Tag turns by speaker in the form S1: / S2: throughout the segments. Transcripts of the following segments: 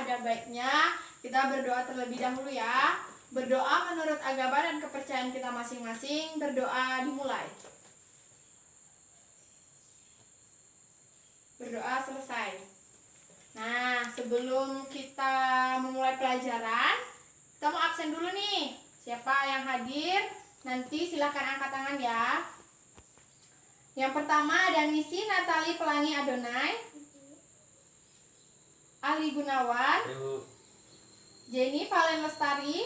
S1: ada baiknya kita berdoa terlebih dahulu ya. Berdoa menurut agama dan kepercayaan kita masing-masing. Berdoa dimulai. Berdoa selesai. Nah, sebelum kita memulai pelajaran, kita mau absen dulu nih. Siapa yang hadir? Nanti silakan angkat tangan ya. Yang pertama ada Nisi Natali Pelangi Adonai, Ali Gunawan, Jenny Valen Lestari.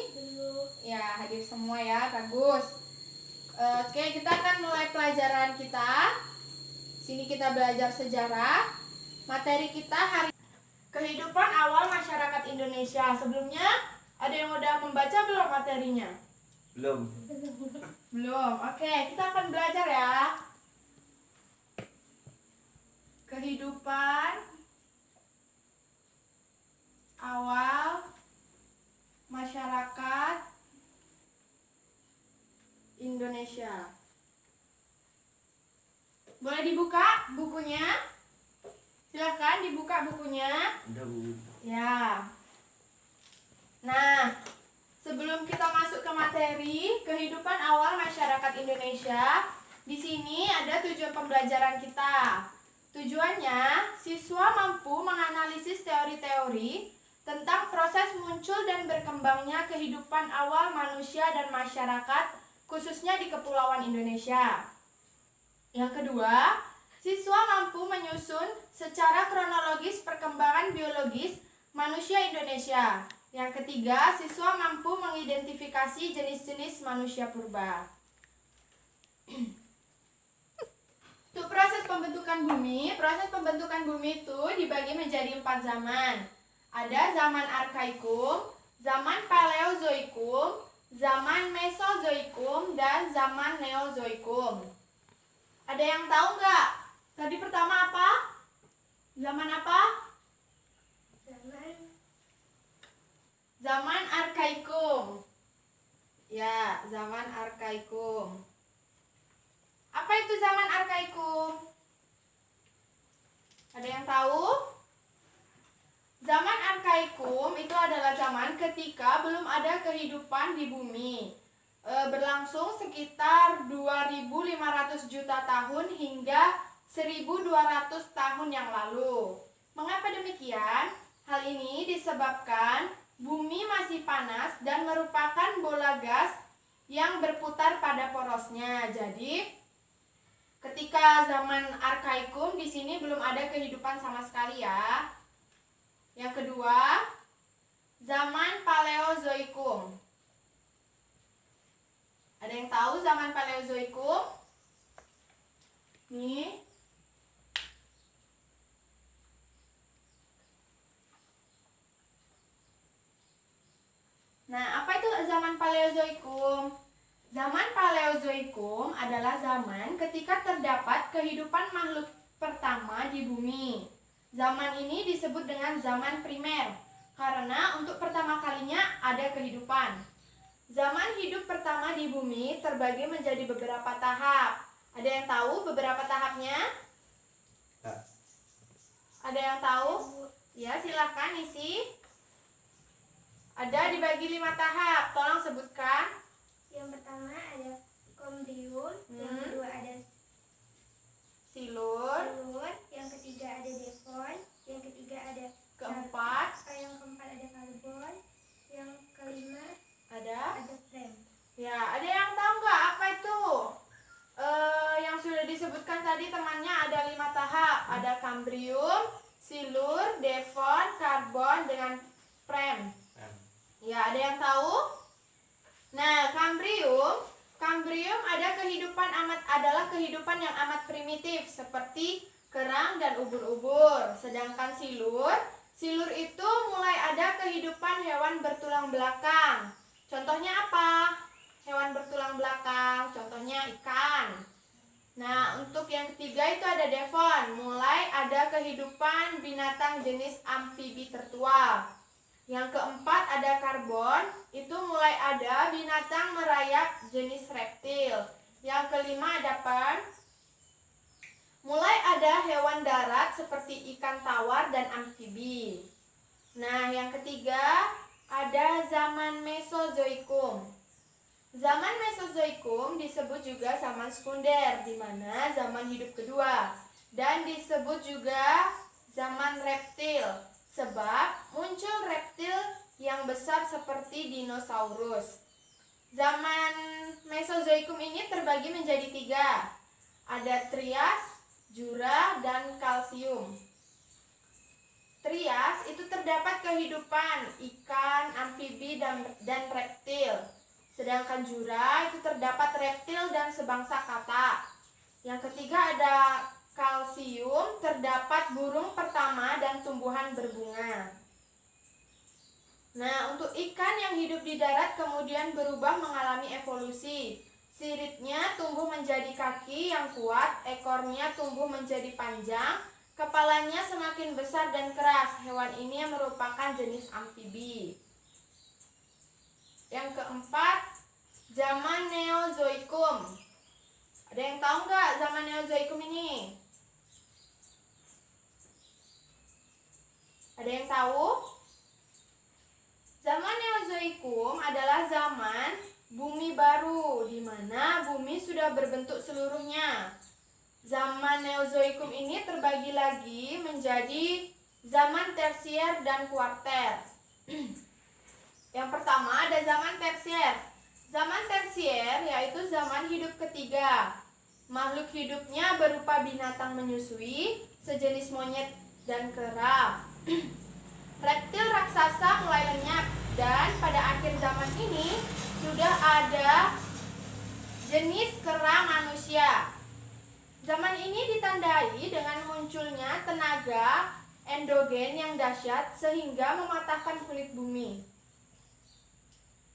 S1: Ya, hadir semua ya, bagus. Oke, kita akan mulai pelajaran kita. Sini kita belajar sejarah. Materi kita hari kehidupan awal masyarakat Indonesia. Sebelumnya ada yang udah membaca belum materinya?
S2: Belum.
S1: Belum. Oke, kita akan belajar ya. Kehidupan awal masyarakat Indonesia. Boleh dibuka bukunya? Silahkan dibuka bukunya.
S2: Udah, Bu.
S1: Ya. Nah, sebelum kita masuk ke materi kehidupan awal masyarakat Indonesia, di sini ada tujuan pembelajaran kita. Tujuannya, siswa mampu menganalisis teori-teori tentang proses muncul dan berkembangnya kehidupan awal manusia dan masyarakat, khususnya di Kepulauan Indonesia. Yang kedua, siswa mampu menyusun secara kronologis perkembangan biologis manusia Indonesia. Yang ketiga, siswa mampu mengidentifikasi jenis-jenis manusia purba. Untuk proses pembentukan bumi itu dibagi menjadi 4 zaman. Ada zaman Arkaikum, zaman Paleozoikum, zaman Mesozoikum, dan zaman Neozoikum. Ada yang tahu nggak? Tadi pertama apa? Zaman apa? Zaman Arkaikum. Ya, zaman Arkaikum. Apa itu zaman Arkaikum? Ada yang tahu? Zaman Arkaikum itu adalah zaman ketika belum ada kehidupan di bumi. Berlangsung sekitar 2.500 juta tahun hingga 1.200 tahun yang lalu. Mengapa demikian? Hal ini disebabkan bumi masih panas dan merupakan bola gas yang berputar pada porosnya. Jadi, ketika zaman Arkaikum di sini belum ada kehidupan sama sekali ya. Yang kedua, zaman Paleozoikum. Ada yang tahu zaman Paleozoikum? Nih. Nah, apa itu zaman Paleozoikum? Zaman Paleozoikum adalah zaman ketika terdapat kehidupan makhluk pertama di bumi. Zaman ini disebut dengan zaman primer, karena untuk pertama kalinya ada kehidupan. Zaman hidup pertama di bumi terbagi menjadi beberapa tahap. Ada yang tahu beberapa tahapnya? Ada yang tahu? Ya, silakan isi. Ada dibagi 5 tahap. Tolong sebutkan.
S3: Yang pertama ada Kambrium, yang kedua ada
S1: Silur,
S3: yang ketiga ada Devon, yang ketiga ada
S1: yang keempat
S3: ada Karbon, yang kelima
S1: ada
S3: Prem.
S1: ya, ada yang tahu nggak apa itu? Yang sudah disebutkan tadi temannya ada 5 tahap. Ada Kambrium, Silur, Devon, Karbon dengan Prem. Ya, ada yang tahu? Nah, Kambrium adalah kehidupan yang amat primitif seperti kerang dan ubur-ubur. Sedangkan Silur itu mulai ada kehidupan hewan bertulang belakang. Contohnya apa? Hewan bertulang belakang, contohnya ikan. Nah, untuk yang ketiga itu ada Devon, mulai ada kehidupan binatang jenis amfibi tertua. Yang keempat ada Karbon, itu mulai ada binatang merayap jenis reptil. Yang kelima ada Prem, mulai ada hewan darat seperti ikan tawar dan amfibi. Nah, yang ketiga ada zaman Mesozoikum. Zaman Mesozoikum disebut juga zaman sekunder, di mana zaman hidup kedua, dan disebut juga zaman reptil, sebab muncul reptil yang besar seperti dinosaurus. Zaman Mesozoikum ini terbagi menjadi 3. Ada Trias, Jura, dan Kalsium. Trias itu terdapat kehidupan ikan, amfibi, dan reptil. Sedangkan Jura itu terdapat reptil dan sebangsa kata. Yang ketiga ada Kalsium, terdapat burung pertama dan tumbuhan berbunga. Nah, untuk ikan yang hidup di darat kemudian berubah mengalami evolusi. Siripnya tumbuh menjadi kaki yang kuat, ekornya tumbuh menjadi panjang, kepalanya semakin besar dan keras. Hewan ini merupakan jenis amfibi. Yang keempat, zaman Neozoikum. Ada yang tahu nggak zaman Neozoikum ini? Ada yang tahu? Zaman Neozoikum adalah zaman bumi baru, di mana bumi sudah berbentuk seluruhnya. Zaman Neozoikum ini terbagi lagi menjadi zaman tersier dan kuarter. Yang pertama ada zaman tersier. Zaman tersier yaitu zaman hidup ketiga. Makhluk hidupnya berupa binatang menyusui, sejenis monyet dan kera. Reptil raksasa mulai lenyap, dan pada akhir zaman ini sudah ada jenis kera manusia. Zaman ini ditandai dengan munculnya tenaga endogen yang dahsyat sehingga mematahkan kulit bumi.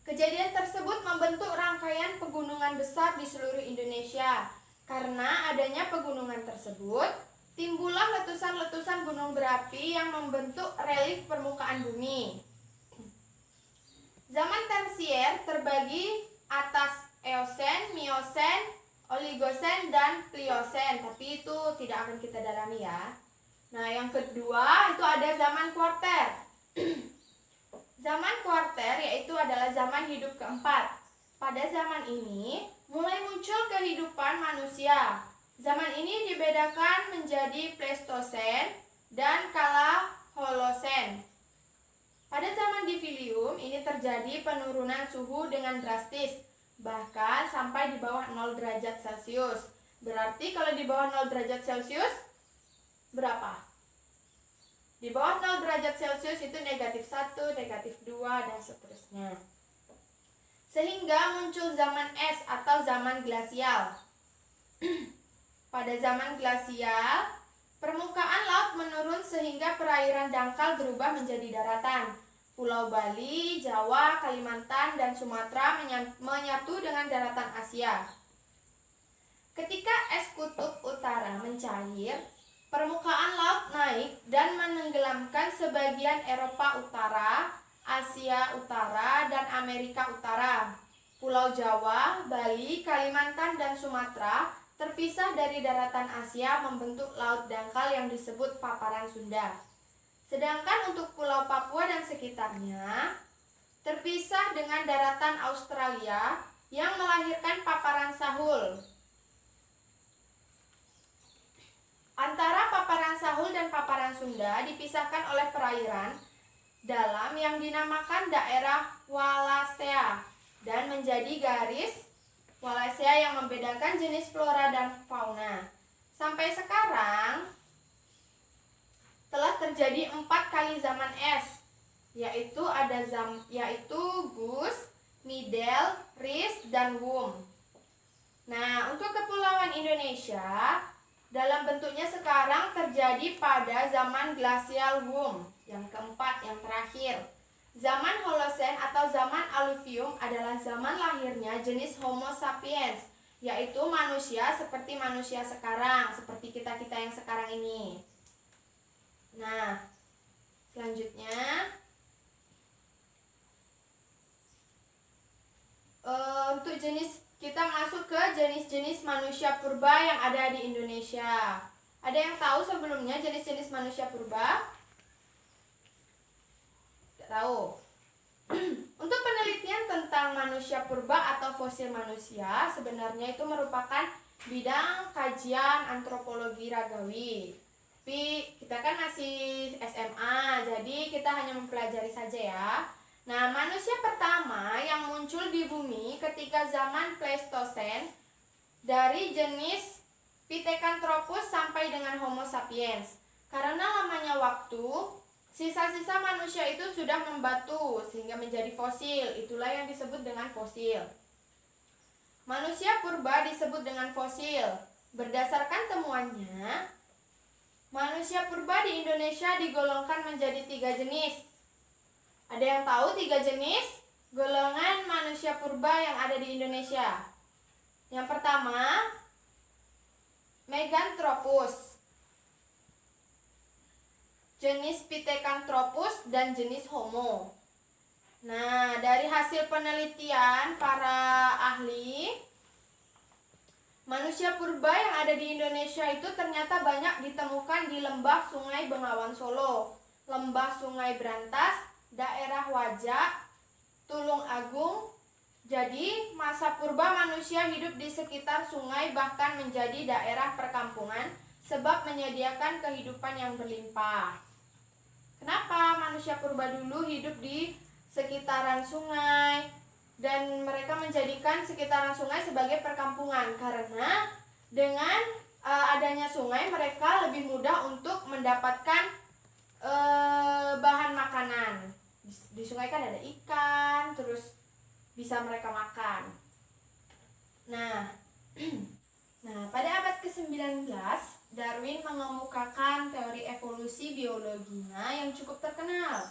S1: Kejadian tersebut membentuk rangkaian pegunungan besar di seluruh Indonesia. Karena adanya pegunungan tersebut, timbullah letusan-letusan gunung berapi yang membentuk relief permukaan bumi. Zaman tersier terbagi atas Eosen, Miosen, Oligosen, dan Pliosen. Tapi itu tidak akan kita dalami ya. Nah, yang kedua itu ada zaman kuarter. Zaman kuarter yaitu adalah zaman hidup keempat. Pada zaman ini mulai muncul kehidupan manusia. Zaman ini dibedakan menjadi Pleistosen dan kala Holosen. Pada zaman Divilium ini terjadi penurunan suhu dengan drastis, bahkan sampai di bawah 0 derajat Celcius. Berarti kalau di bawah 0 derajat Celcius berapa? Di bawah 0 derajat Celcius itu negatif 1, negatif 2, dan seterusnya. Sehingga muncul zaman es atau zaman glasial. Pada zaman glasial, permukaan laut menurun sehingga perairan dangkal berubah menjadi daratan. Pulau Bali, Jawa, Kalimantan, dan Sumatera menyatu dengan daratan Asia. Ketika es kutub utara mencair, permukaan laut naik dan menenggelamkan sebagian Eropa Utara, Asia Utara, dan Amerika Utara. Pulau Jawa, Bali, Kalimantan, dan Sumatera terpisah dari daratan Asia membentuk laut dangkal yang disebut paparan Sunda. Sedangkan untuk Pulau Papua dan sekitarnya terpisah dengan daratan Australia yang melahirkan paparan Sahul. Antara paparan Sahul dan paparan Sunda dipisahkan oleh perairan dalam yang dinamakan daerah Wallacea dan menjadi garis Wallacea yang membedakan jenis flora dan fauna. Sampai sekarang telah terjadi 4 kali zaman es, yaitu Gus, Middle, Ris, dan Wum. Nah, untuk kepulauan Indonesia dalam bentuknya sekarang terjadi pada zaman glasial Wum, yang keempat, yang terakhir. Zaman Holosen atau zaman Alluvium adalah zaman lahirnya jenis Homo sapiens, yaitu manusia seperti manusia sekarang, seperti kita-kita yang sekarang ini. Nah, selanjutnya untuk jenis, kita masuk ke jenis-jenis manusia purba yang ada di Indonesia. Ada yang tahu sebelumnya jenis-jenis manusia purba? Tidak tahu. Untuk penelitian tentang manusia purba atau fosil manusia, sebenarnya itu merupakan bidang kajian antropologi ragawi. Tapi kita kan masih SMA, jadi kita hanya mempelajari saja ya. Nah, manusia pertama yang muncul di bumi ketika zaman Pleistosen dari jenis Pithecanthropus sampai dengan Homo sapiens. Karena lamanya waktu, sisa-sisa manusia itu sudah membatu sehingga menjadi fosil. Itulah yang disebut dengan fosil. Manusia purba disebut dengan fosil. Berdasarkan temuannya, manusia purba di Indonesia digolongkan menjadi 3 jenis. Ada yang tahu 3 jenis golongan manusia purba yang ada di Indonesia? Yang pertama, Meganthropus, jenis Pithecanthropus dan jenis Homo. Nah, dari hasil penelitian para ahli, manusia purba yang ada di Indonesia itu ternyata banyak ditemukan di lembah Sungai Bengawan Solo, lembah Sungai Brantas, daerah Wajak, Tulung Agung. Jadi, masa purba manusia hidup di sekitar sungai bahkan menjadi daerah perkampungan sebab menyediakan kehidupan yang berlimpah. Kenapa manusia purba dulu hidup di sekitaran sungai dan mereka menjadikan sekitaran sungai sebagai perkampungan? Karena dengan adanya sungai mereka lebih mudah untuk mendapatkan bahan makanan. Di sungai kan ada ikan, terus bisa mereka makan. Nah, pada abad ke-19 Darwin mengemukakan teori evolusi biologinya yang cukup terkenal.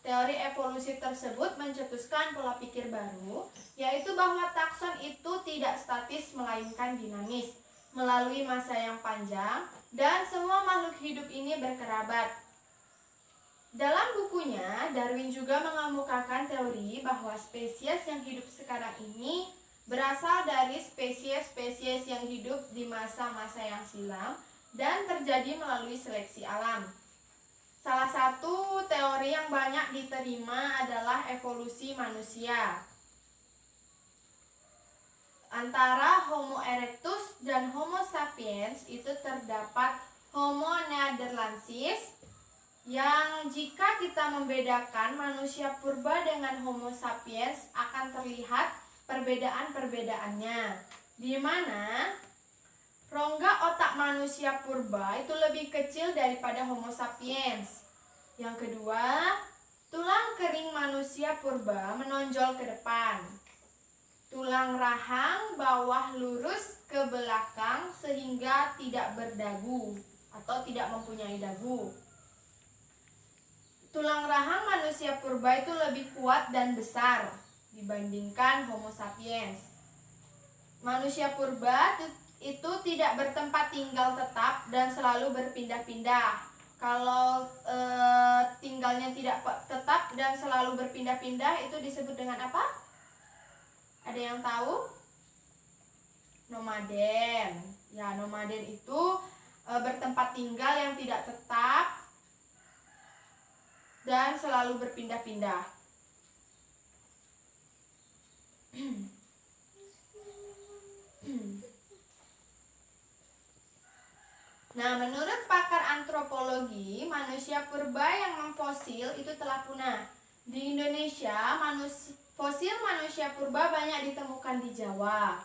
S1: Teori evolusi tersebut mencetuskan pola pikir baru, yaitu bahwa takson itu tidak statis melainkan dinamis, melalui masa yang panjang, dan semua makhluk hidup ini berkerabat. Dalam bukunya, Darwin juga mengemukakan teori bahwa spesies yang hidup sekarang ini berasal dari spesies-spesies yang hidup di masa-masa yang silam dan terjadi melalui seleksi alam. Salah satu teori yang banyak diterima adalah evolusi manusia. Antara Homo erectus dan Homo sapiens itu terdapat Homo neanderthalensis, yang jika kita membedakan manusia purba dengan Homo sapiens akan terlihat perbedaan-perbedaannya, di mana rongga otak manusia purba itu lebih kecil daripada Homo sapiens. Yang kedua, tulang kering manusia purba menonjol ke depan. Tulang rahang bawah lurus ke belakang sehingga tidak berdagu atau tidak mempunyai dagu. Tulang rahang manusia purba itu lebih kuat dan besar dibandingkan Homo sapiens. Manusia purba itu tidak bertempat tinggal tetap dan selalu berpindah-pindah. Kalau tinggalnya tidak tetap dan selalu berpindah-pindah itu disebut dengan apa? Ada yang tahu? Nomaden. Ya, nomaden itu bertempat tinggal yang tidak tetap dan selalu berpindah-pindah. Nah, menurut pakar antropologi, manusia purba yang memfosil itu telah punah. Di Indonesia, fosil manusia purba banyak ditemukan di Jawa.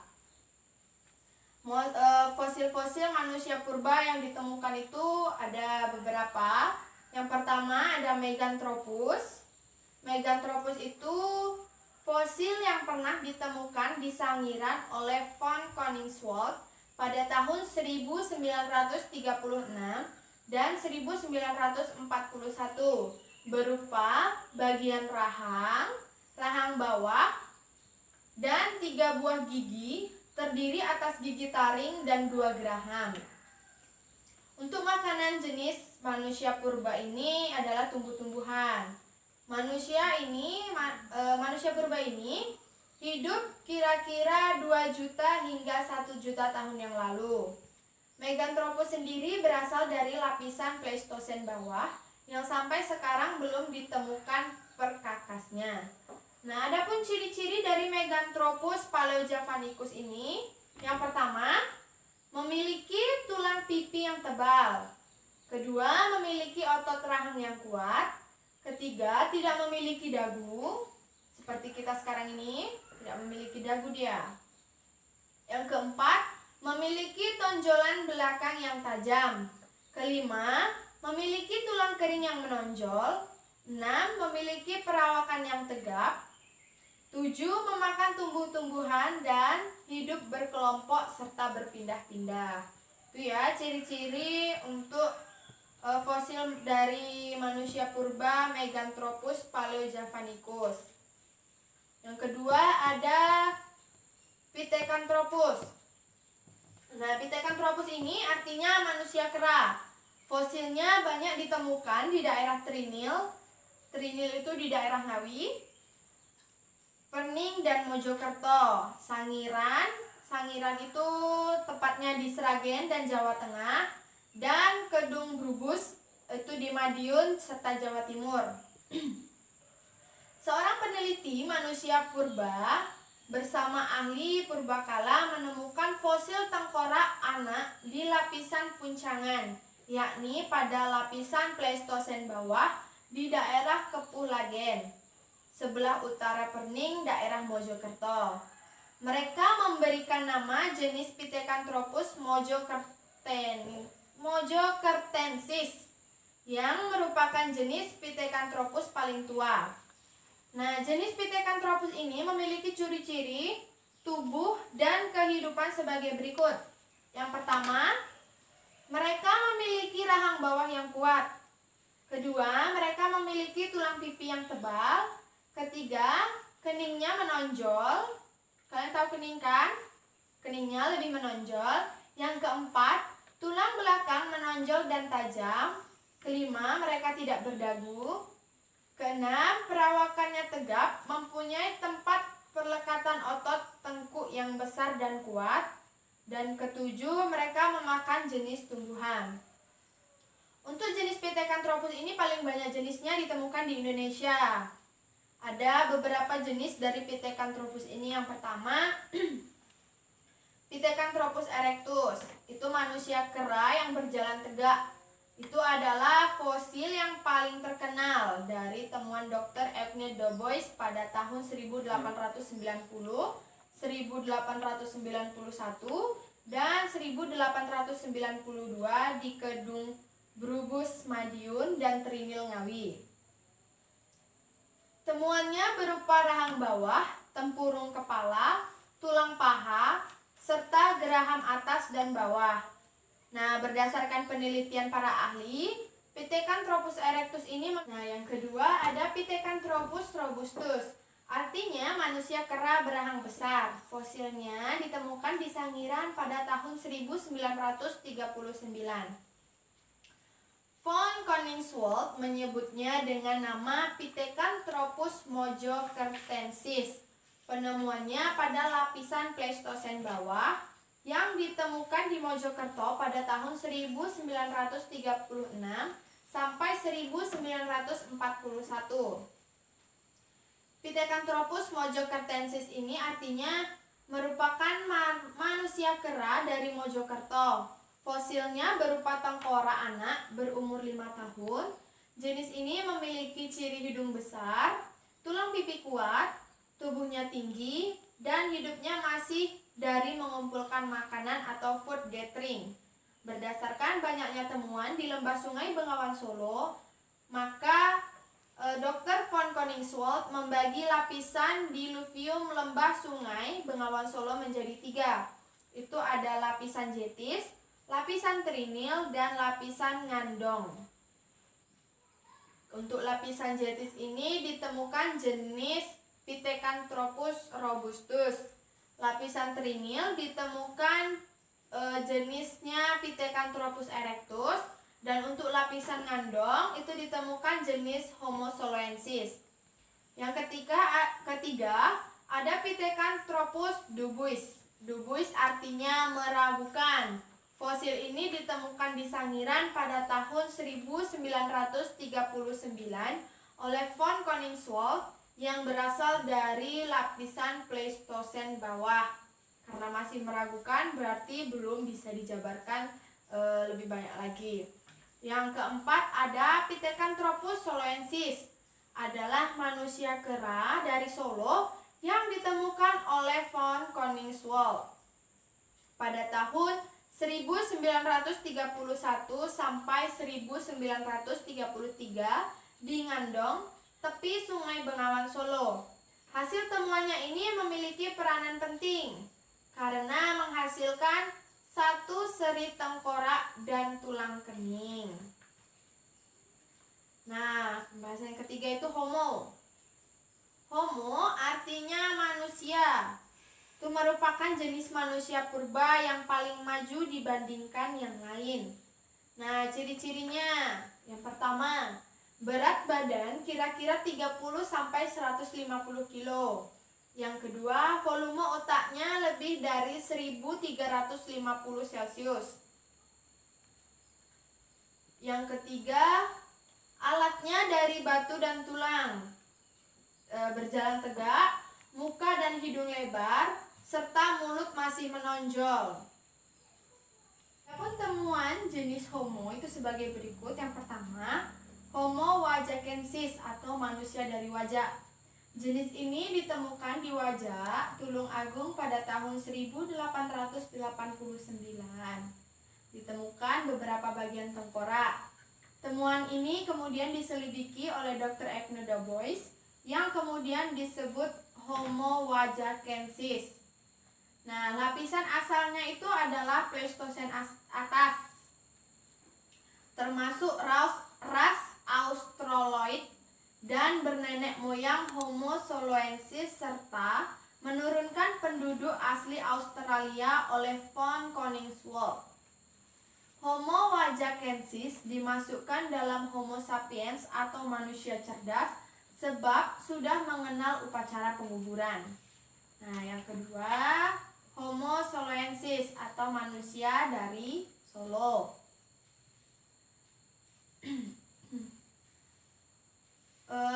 S1: Fosil-fosil manusia purba yang ditemukan itu ada beberapa. Yang pertama ada Meganthropus. Meganthropus itu fosil yang pernah ditemukan di Sangiran oleh von Koningswald pada tahun 1936 dan 1941, berupa bagian rahang, rahang bawah, dan 3 buah gigi, terdiri atas gigi taring dan 2 geraham. Untuk makanan jenis manusia purba ini adalah tumbuh-tumbuhan. Manusia purba ini hidup kira-kira 2 juta hingga 1 juta tahun yang lalu. Meganthropus sendiri berasal dari lapisan Pleistosen bawah yang sampai sekarang belum ditemukan perkakasnya. Nah, adapun ciri-ciri dari Meganthropus paleojavanicus ini, yang pertama, memiliki tulang pipi yang tebal. Kedua, memiliki otot rahang yang kuat. Ketiga, tidak memiliki dagu. Seperti kita sekarang ini, tidak memiliki dagu dia. Yang keempat, memiliki tonjolan belakang yang tajam. Kelima, memiliki tulang kering yang menonjol. 6. Memiliki perawakan yang tegap. 7. Memakan tumbuh-tumbuhan dan hidup berkelompok serta berpindah-pindah. Itu ya ciri-ciri untuk fosil dari manusia purba Meganthropus paleojavanicus. Yang kedua ada Pithecanthropus. Nah, Pithecanthropus ini artinya manusia kera. Fosilnya banyak ditemukan di daerah Trinil. Trinil itu di daerah Ngawi, Perning dan Mojokerto. Sangiran itu tepatnya di Sragen dan Jawa Tengah, dan Kedung Brubus itu di Madiun serta Jawa Timur. Seorang peneliti manusia purba bersama ahli purbakala menemukan fosil tengkorak anak di lapisan puncangan, yakni pada lapisan Pleistosen bawah di daerah Kepulagen, sebelah utara Perning, daerah Mojokerto. Mereka memberikan nama jenis Pithecanthropus mojokertensis, yang merupakan jenis Pithecanthropus paling tua. Nah, jenis Pithecanthropus ini memiliki ciri-ciri tubuh dan kehidupan sebagai berikut. Yang pertama, mereka memiliki rahang bawah yang kuat. Kedua, mereka memiliki tulang pipi yang tebal. Ketiga, keningnya menonjol. Kalian tahu kening kan? Keningnya lebih menonjol. Yang keempat, tulang belakang menonjol dan tajam. Kelima, mereka tidak berdagu. Keenam, perawakannya tegap, mempunyai tempat perlekatan otot tengkuk yang besar dan kuat. Dan ketujuh, mereka memakan jenis tumbuhan. Untuk jenis Pithecanthropus ini paling banyak jenisnya ditemukan di Indonesia. Ada beberapa jenis dari Pithecanthropus ini. Yang pertama, Pithecanthropus erectus. Itu manusia kera yang berjalan tegak. Itu adalah fosil yang paling terkenal dari temuan Dr. Eugene Dubois pada tahun 1890, 1891, dan 1892 di Kedung Brubus, Madiun, dan Trinil, Ngawi. Temuannya berupa rahang bawah, tempurung kepala, tulang paha, serta geraham atas dan bawah. Nah, berdasarkan penelitian para ahli, Pithecanthropus erectus ini. Nah, yang kedua ada Pithecanthropus robustus. Artinya manusia kera berahang besar. Fosilnya ditemukan di Sangiran pada tahun 1939. Von Koningswald menyebutnya dengan nama Pithecanthropus mojokertensis. Penemuannya pada lapisan Pleistosen bawah yang ditemukan di Mojokerto pada tahun 1936 sampai 1941. Pithecanthropus mojokertensis ini artinya merupakan manusia kera dari Mojokerto. Fosilnya berupa tengkorak anak berumur 5 tahun. Jenis ini memiliki ciri hidung besar, tulang pipi kuat, tubuhnya tinggi, dan hidupnya masih dari mengumpulkan makanan atau food gathering. Berdasarkan banyaknya temuan di lembah sungai Bengawan Solo, maka Dr. von Koningswald membagi lapisan diluvium lembah sungai Bengawan Solo menjadi 3. Itu ada lapisan jetis, lapisan trinil, dan lapisan ngandong. Untuk lapisan jetis ini ditemukan jenis Pithecanthropus robustus. Lapisan trinil ditemukan jenisnya Pithecanthropus erectus, dan untuk lapisan ngandong itu ditemukan jenis Homo soloensis. Yang ketiga ada Pithecanthropus dubois. Dubois artinya meragukan. Fosil ini ditemukan di Sangiran pada tahun 1939 oleh von Koningswald yang berasal dari lapisan Pleistosen bawah. Karena masih meragukan berarti belum bisa dijabarkan lebih banyak lagi. Yang keempat ada Pithecanthropus soloensis, adalah manusia kera dari Solo yang ditemukan oleh von Koningswald pada tahun 1931 sampai 1933 di Ngandong, tepi Sungai Bengawan Solo. Hasil temuannya ini memiliki peranan penting karena menghasilkan satu seri tengkorak dan tulang kening. Nah, pembahasan yang ketiga itu Homo. Homo artinya manusia. Itu merupakan jenis manusia purba yang paling maju dibandingkan yang lain. Nah, ciri-cirinya. Yang pertama, berat badan kira-kira 30 sampai 150 kilo. Yang kedua, volume otaknya lebih dari 1350 Celcius. Yang ketiga, alatnya dari batu dan tulang. Berjalan tegak, muka dan hidung lebar, serta mulut masih menonjol. Adapun temuan jenis Homo itu sebagai berikut. Yang pertama, Homo wajakensis atau manusia dari Wajak. Jenis ini ditemukan di Wajak, Tulung Agung pada tahun 1889. Ditemukan beberapa bagian tengkorak. Temuan ini kemudian diselidiki oleh Dr. Ecno Dubois yang kemudian disebut Homo wajakensis. Nah, lapisan asalnya itu adalah Pleistosen atas, termasuk ras Australoid dan bernenek moyang Homo soloensis serta menurunkan penduduk asli Australia oleh von Koningswald. Homo wajakensis dimasukkan dalam Homo sapiens atau manusia cerdas sebab sudah mengenal upacara penguburan. Nah, yang kedua, Homo soloensis atau manusia dari Solo.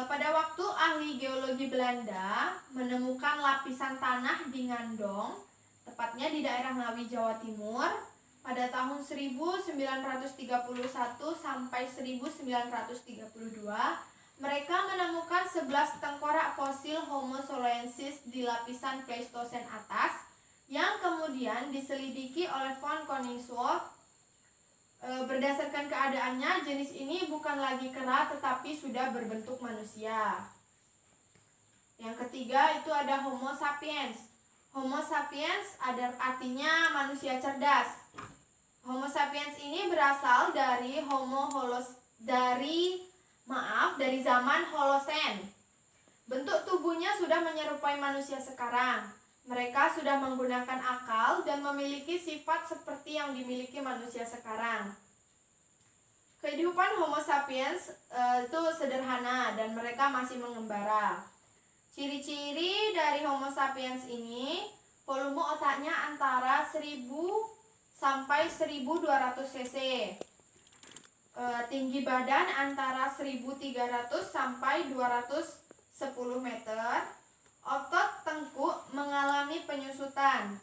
S1: Pada waktu ahli geologi Belanda menemukan lapisan tanah di Ngandong, tepatnya di daerah Ngawi, Jawa Timur, pada tahun 1931 sampai 1932, mereka menemukan 11 tengkorak fosil Homo soloensis di lapisan Pleistosen atas yang kemudian diselidiki oleh von Koningswald. Berdasarkan keadaannya, jenis ini bukan lagi kera tetapi sudah berbentuk manusia. Yang ketiga itu ada Homo sapiens. Homo sapiens artinya manusia cerdas. Homo sapiens ini berasal dari dari zaman Holosen. Bentuk tubuhnya sudah menyerupai manusia sekarang. Mereka sudah menggunakan akal dan memiliki sifat seperti yang dimiliki manusia sekarang. Kehidupan Homo sapiens itu sederhana dan mereka masih mengembara. Ciri-ciri dari Homo sapiens ini, volume otaknya antara 1000 sampai 1200 cc. Tinggi badan antara 1300 sampai 210 meter. Otot tengkuk mengalami penyusutan.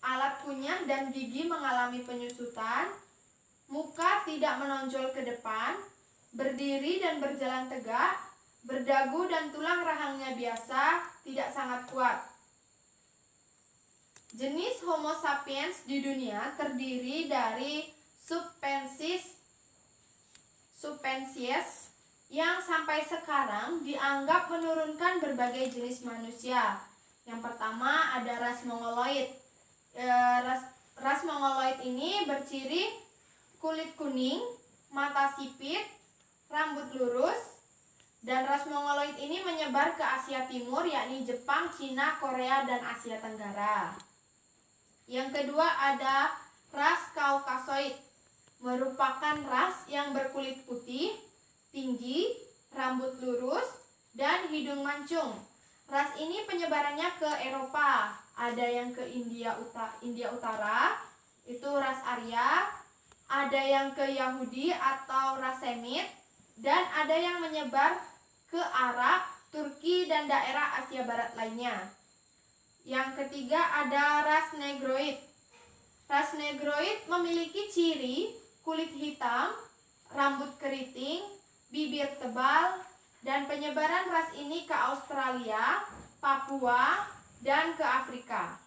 S1: Alat kunyah dan gigi mengalami penyusutan. Muka tidak menonjol ke depan. Berdiri dan berjalan tegak. Berdagu dan tulang rahangnya biasa, tidak sangat kuat. Jenis Homo sapiens di dunia terdiri dari subspesies yang sampai sekarang dianggap menurunkan berbagai jenis manusia. Yang pertama ada ras Mongoloid. Ras Mongoloid ini berciri kulit kuning, mata sipit, rambut lurus, dan ras Mongoloid ini menyebar ke Asia Timur, yakni Jepang, Cina, Korea, dan Asia Tenggara. Yang kedua ada ras Kaukasoid, merupakan ras yang berkulit putih, tinggi, rambut lurus, dan hidung mancung. Ras ini penyebarannya ke Eropa, ada yang ke India Utara, itu ras Arya, ada yang ke Yahudi atau ras Semit, dan ada yang menyebar ke Arab, Turki, dan daerah Asia Barat lainnya. Yang ketiga ada ras Negroid. Ras Negroid memiliki ciri kulit hitam, rambut keriting, bibir tebal, dan penyebaran ras ini ke Australia, Papua, dan ke Afrika.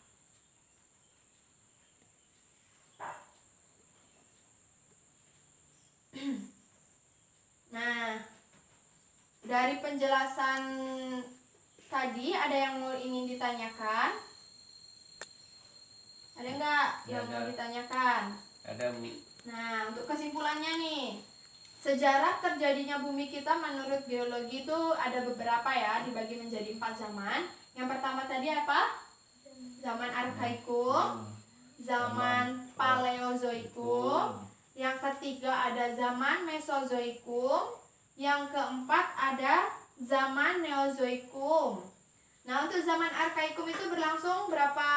S1: Nah, dari penjelasan tadi ada yang ingin ditanyakan? Ada nggak yang mau ditanyakan?
S2: Ada, Bu.
S1: Nah, untuk kesimpulannya nih, sejarah terjadinya bumi kita menurut geologi itu ada beberapa ya, dibagi menjadi 4 zaman. Yang pertama tadi apa? Zaman Arkaikum, zaman Paleozoikum. Yang ketiga ada zaman Mesozoikum. Yang keempat ada zaman Neozoikum. Nah, untuk zaman Arkaikum itu berlangsung berapa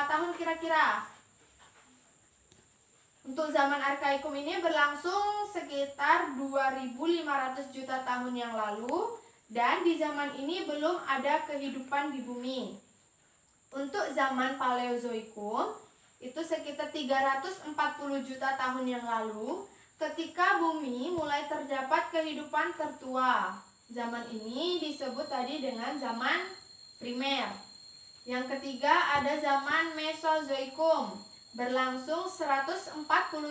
S1: tahun kira-kira? Untuk zaman Arkaikum ini berlangsung sekitar 2.500 juta tahun yang lalu, dan di zaman ini belum ada kehidupan di bumi. Untuk zaman Paleozoikum itu sekitar 340 juta tahun yang lalu, ketika bumi mulai terdapat kehidupan tertua. Zaman ini disebut tadi dengan zaman primer. Yang ketiga ada zaman Mesozoikum, berlangsung 140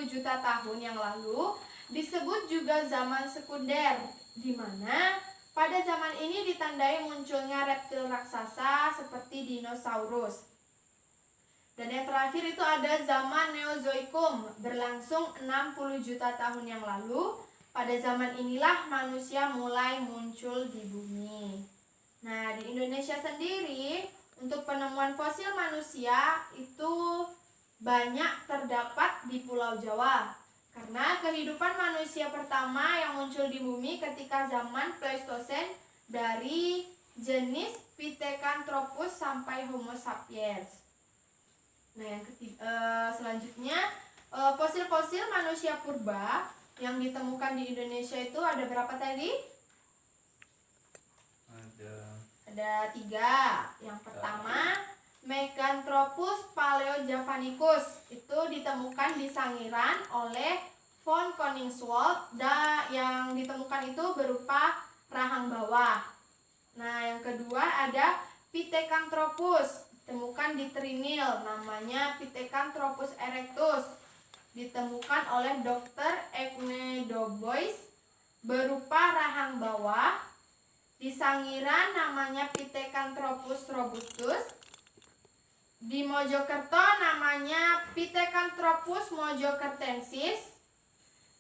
S1: juta tahun yang lalu, disebut juga zaman sekunder, di mana pada zaman ini ditandai munculnya reptil raksasa seperti dinosaurus. Dan yang terakhir itu ada zaman Neozoikum, berlangsung 60 juta tahun yang lalu. Pada zaman inilah manusia mulai muncul di bumi. Nah, di Indonesia sendiri untuk penemuan fosil manusia itu banyak terdapat di Pulau Jawa. Karena kehidupan manusia pertama yang muncul di bumi ketika zaman Pleistosen dari jenis Pithecanthropus sampai Homo sapiens. Nah, yang ketiga, selanjutnya fosil-fosil manusia purba yang ditemukan di Indonesia itu ada berapa tadi? Ada 3. Yang pertama Meganthropus paleojavanicus, itu ditemukan di Sangiran oleh von Koningswald, yang ditemukan itu berupa rahang bawah. Nah, yang kedua ada Pithecanthropus, ditemukan di Trinil, namanya Pithecanthropus erectus, ditemukan oleh Dr. Egne Dobois, berupa rahang bawah. Di Sangiran namanya Pithecanthropus robustus. Di Mojokerto namanya Pithecanthropus mojokertensis.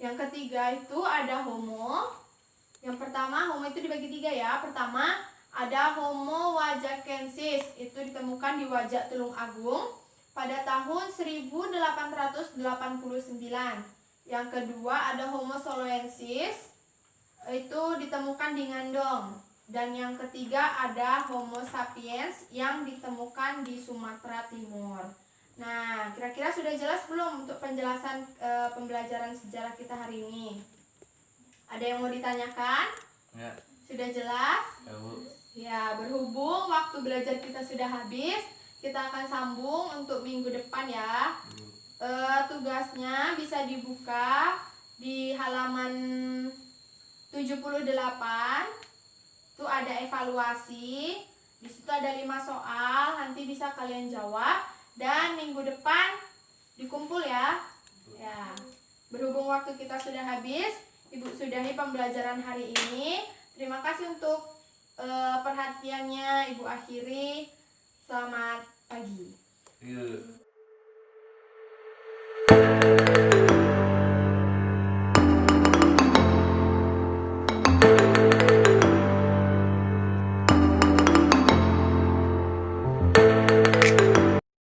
S1: Yang ketiga itu ada Homo. Yang pertama, Homo itu dibagi 3 ya. Pertama ada Homo wajakensis, itu ditemukan di Wajak Tulung Agung pada tahun 1889. Yang kedua ada Homo soloensis, itu ditemukan di Ngandong. Dan yang ketiga ada Homo sapiens yang ditemukan di Sumatera Timur. Nah, kira-kira sudah jelas belum untuk penjelasan pembelajaran sejarah kita hari ini? Ada yang mau ditanyakan?
S2: Ya.
S1: Sudah jelas?
S2: Ya, Bu.
S1: Ya, berhubung waktu belajar kita sudah habis, kita akan sambung untuk minggu depan ya. Tugasnya bisa dibuka di halaman 78. Itu ada evaluasi. Di situ ada 5 soal, nanti bisa kalian jawab, dan minggu depan dikumpul ya. Ya. Berhubung waktu kita sudah habis, Ibu sudahi pembelajaran hari ini. Terima kasih untuk perhatiannya, Ibu akhiri. Selamat pagi.
S2: Iya.